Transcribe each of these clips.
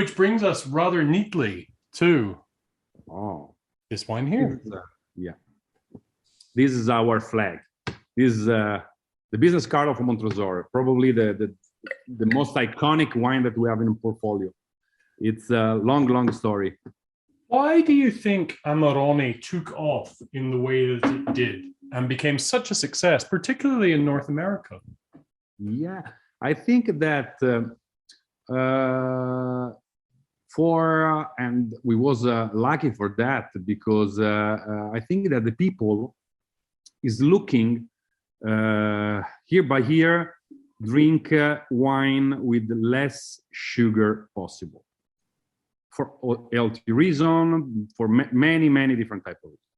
Which brings us rather neatly to this wine here. Yeah. This is our flag. This is the business card of Montresor, probably the most iconic wine that we have in the portfolio. It's a long, long story. Why do you think Amarone took off in the way that it did and became such a success, particularly in North America? Yeah, I think that and we was lucky for that, because I think that the people is looking here by here, drink wine with less sugar possible, for healthy reason, for many, many different types of reasons.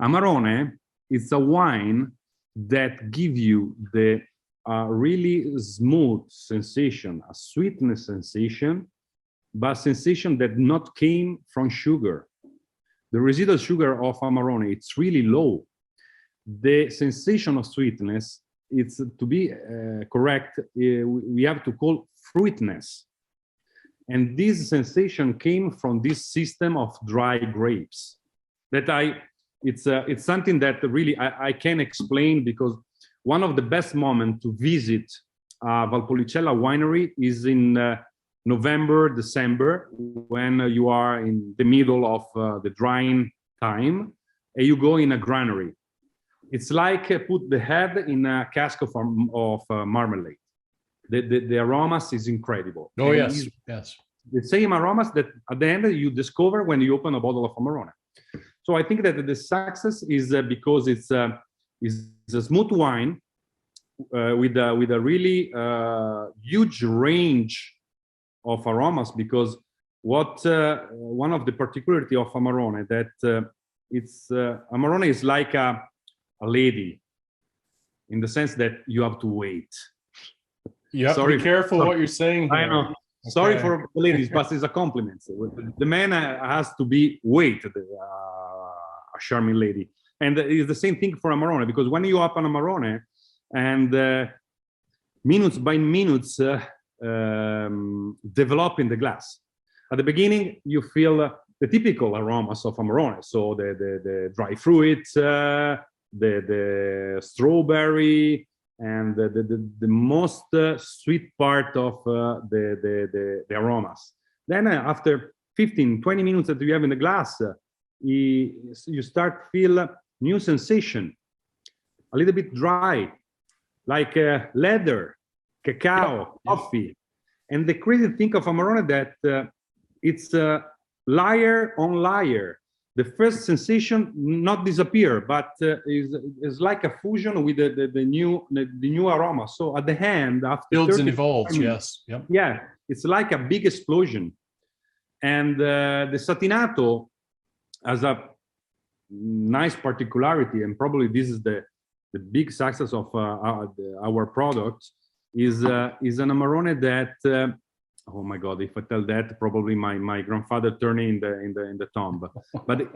Amarone is a wine that gives you the really smooth sensation, a sweetness sensation, but sensation that not came from sugar. The residual sugar of Amarone, it's really low. The sensation of sweetness, it's to be correct, we have to call fruitness. And this sensation came from this system of dry grapes that it's something that really I can explain, because one of the best moments to visit Valpolicella winery is in November, December, when you are in the middle of the drying time, and you go in a granary. It's like put the head in a cask of marmalade. The aromas is incredible. Oh, yes, yes. The same aromas that at the end you discover when you open a bottle of Amarone. So I think that the success is because it's a smooth wine with a really huge range of aromas, because what one of the particularity of Amarone that Amarone is like a lady, in the sense that you have to wait. You have to be careful what you're saying here. I know. Okay. Sorry for the ladies, but it's a compliment. The man has to be a charming lady. And it's the same thing for Amarone, because when you open Amarone and minutes by minutes develop in the glass. At the beginning, you feel the typical aromas of Amarone. So the dry fruit, the strawberry, and the most sweet part of the aromas. Then after 15, 20 minutes that you have in the glass, you start feel new sensation, a little bit dry, like leather, cacao, coffee. And the crazy thing of Amarone that it's layer on layer. The first sensation not disappear, but is like a fusion with the new aroma. So at the end, after builds and evolves, yes, yep. Yeah, it's like a big explosion. And the Satinato has a nice particularity, and probably this is the big success of our product, is an Amarone that. Oh my God! If I tell that, probably my grandfather turned in the tomb. But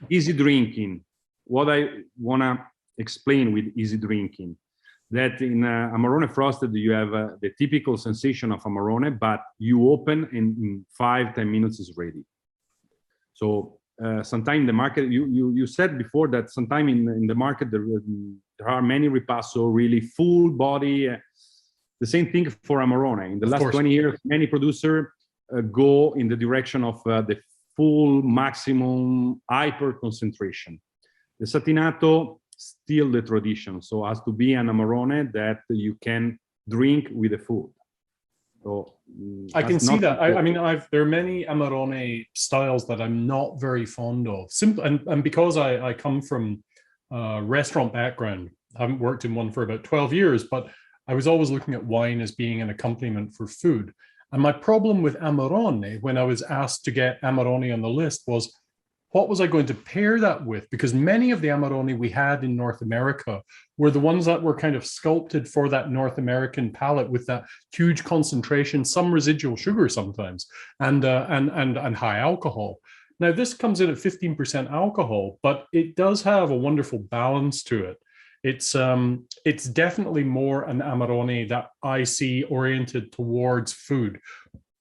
easy drinking. What I wanna explain with easy drinking, that in Amarone frosted you have the typical sensation of Amarone, but you open and in 5-10 minutes is ready. So sometime in the market, you said before that sometime in the market there are many ripasso, really full body. The same thing for Amarone. In the last 20 years, many producers go in the direction of the full maximum hyper concentration. The Satinato still the tradition, so it has to be an Amarone that you can drink with the food. So I can see that. I mean, there are many Amarone styles that I'm not very fond of. Simple, and because I come from a restaurant background, I haven't worked in one for about 12 years, but I was always looking at wine as being an accompaniment for food. And my problem with Amarone, when I was asked to get Amarone on the list, was what was I going to pair that with? Because many of the Amarone we had in North America were the ones that were kind of sculpted for that North American palate, with that huge concentration, some residual sugar sometimes, and high alcohol. Now, this comes in at 15% alcohol, but it does have a wonderful balance to it. It's definitely more an Amarone that I see oriented towards food.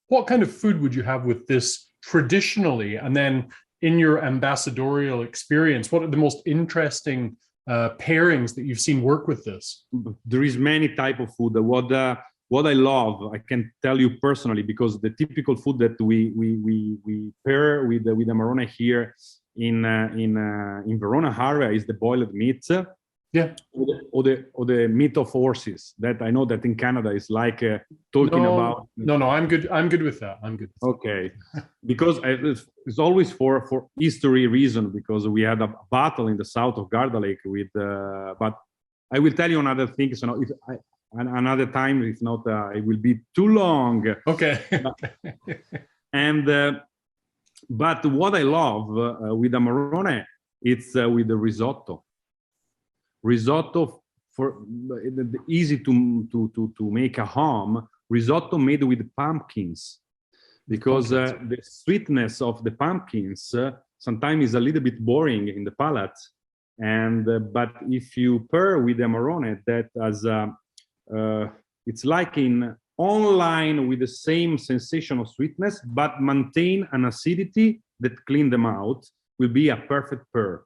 what kind of food would you have with this traditionally? And then in your ambassadorial experience, what are the most interesting pairings that you've seen work with this? There is many type of food. What I love, I can tell you personally, because the typical food that we pair with Amarone here in Verona area is the boiled meat. Yeah. Or the meat of horses. That I know that in Canada is like talking about. No, I'm good. I'm good with that. I'm good. Okay, because it's always for history reason, because we had a battle in the south of Garda Lake with. But I will tell you another thing. So another time, if not, it will be too long. Okay. But what I love with Amarone, it's with the risotto. Risotto for easy to make at home. Risotto made with pumpkins, because the sweetness of the pumpkins sometimes is a little bit boring in the palate. And but if you pair with Amarone, that as it's like in online with the same sensation of sweetness, but maintain an acidity that clean them out, will be a perfect pair.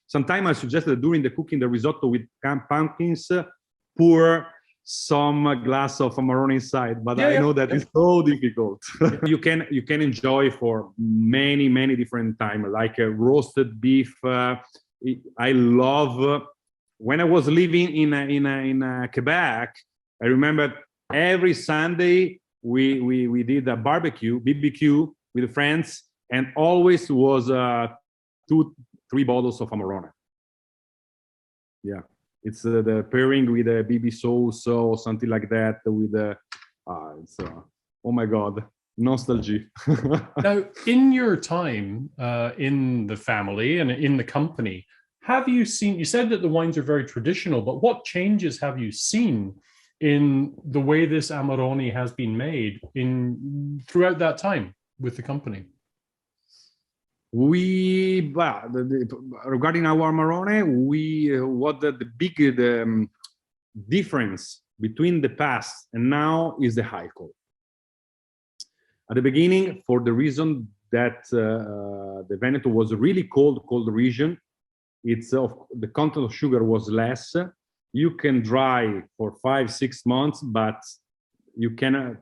Sometimes I suggest that during the cooking the risotto with pumpkins, pour some glass of Amarone inside, but I know that it's so difficult. you can enjoy for many different times, like roasted beef. I love when I was living in Quebec. I remember every Sunday we did a BBQ with friends, and always was 2-3 bottles of Amarone. Yeah, it's the pairing with a BB sauce or something like that. With it's oh my God, nostalgia. Now, in your time in the family and in the company, have you seen? You said that the wines are very traditional, but what changes have you seen in the way this Amarone has been made throughout that time with the company? Regarding our Amarone, what the big difference between the past and now is the alcohol. At the beginning, for the reason that the Veneto was a really cold region, the content of sugar was less. You can dry for 5-6 months, but you can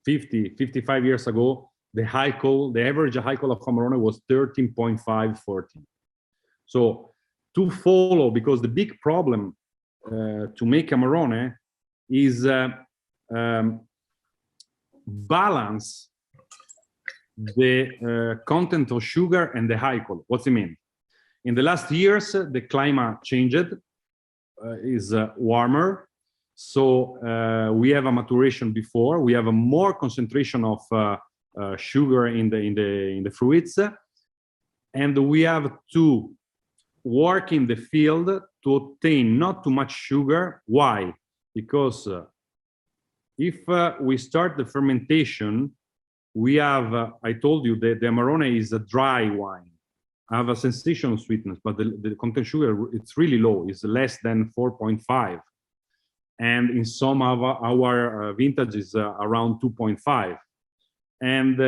55 years ago, the average alcohol of Amarone was 13.5, 14. So to follow, because the big problem to make Amarone is balance the content of sugar and the alcohol. What's it mean? In the last years, the climate changed, is warmer. So we have a maturation before. We have a more concentration of sugar in the fruits, and we have to work in the field to obtain not too much sugar. Why? Because if we start the fermentation, we have I told you that the Amarone is a dry wine. I have a sensation of sweetness, but the content sugar, it's really low. It's less than 4.5, and in some of our vintages around 2.5. And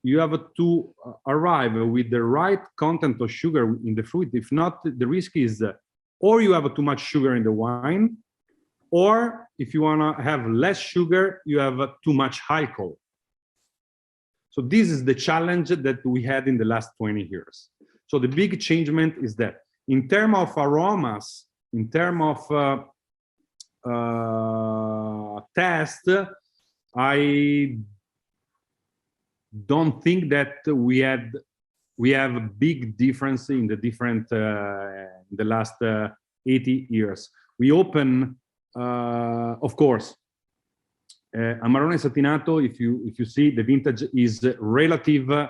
you have to arrive with the right content of sugar in the fruit. If not, the risk is or you have too much sugar in the wine, or if you want to have less sugar, you have too much alcohol. So this is the challenge that we had in the last 20 years. So the big changement is that in terms of aromas, in terms of taste, I don't think that we have a big difference in the different in the last 80 years. We open, of course, Amarone Satinato. If you see, the vintage is relative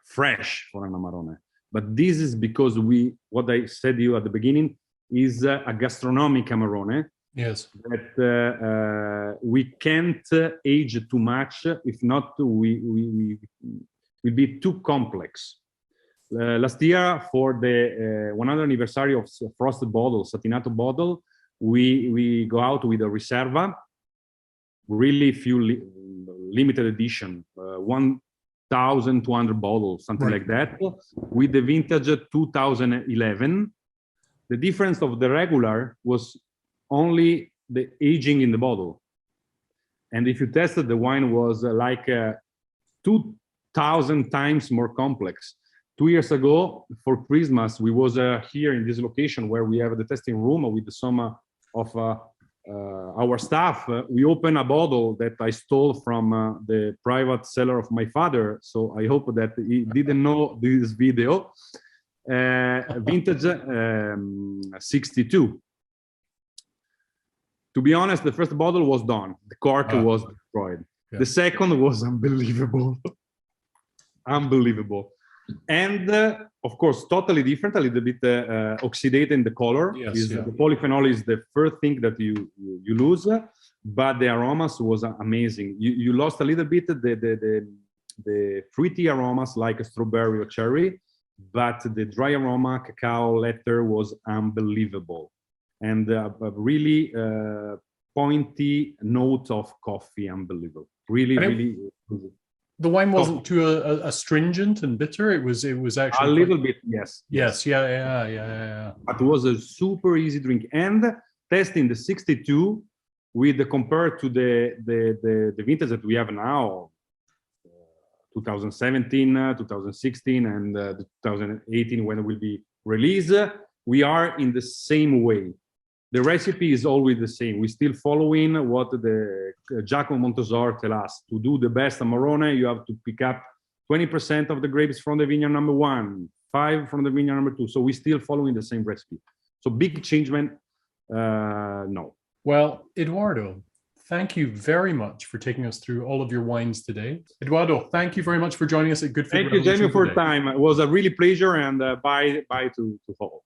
fresh for an Amarone, but this is because what I said to you at the beginning is a gastronomic Amarone. Yes. That we can't age too much. If not, we will be too complex. Last year, for the 100th anniversary of frosted bottle, Satinato bottle, we go out with a Riserva. really few limited edition, 1,200 bottles, something like that, with the vintage 2011. The difference of the regular was only the aging in the bottle. And if you tested, the wine was like 2,000 times more complex. 2 years ago, for Christmas, we was here in this location where we have the testing room with some of our staff. We opened a bottle that I stole from the private cellar of my father. So I hope that he didn't know this video. Vintage 62. To be honest, the first bottle was done. The cork was destroyed. Yeah. The second was unbelievable. Unbelievable. And of course, totally different, a little bit oxidated in the color. Yes, the polyphenol is the first thing that you lose, but the aromas was amazing. You lost a little bit the fruity aromas like a strawberry or cherry, but the dry aroma, cacao, leather was unbelievable. And a really pointy note of coffee, unbelievable. Really. The wine wasn't too astringent and bitter. It was actually a little bit, yes. Yes, yeah. But it was a super easy drink. And testing the 62 with compared to the vintage that we have now, 2017, 2016, and 2018 when it will be released, we are in the same way. The recipe is always the same. We're still following what the Giacomo Montresor tell us. To do the best Amarone, you have to pick up 20% of the grapes from the vineyard number 1, 5 from the vineyard number 2. So we're still following the same recipe. So big changement, no. Well, Edoardo, thank you very much for taking us through all of your wines today. Edoardo, thank you very much for joining us at Good Food. Thank you, Jamie, for your time. It was a really pleasure, and bye to all.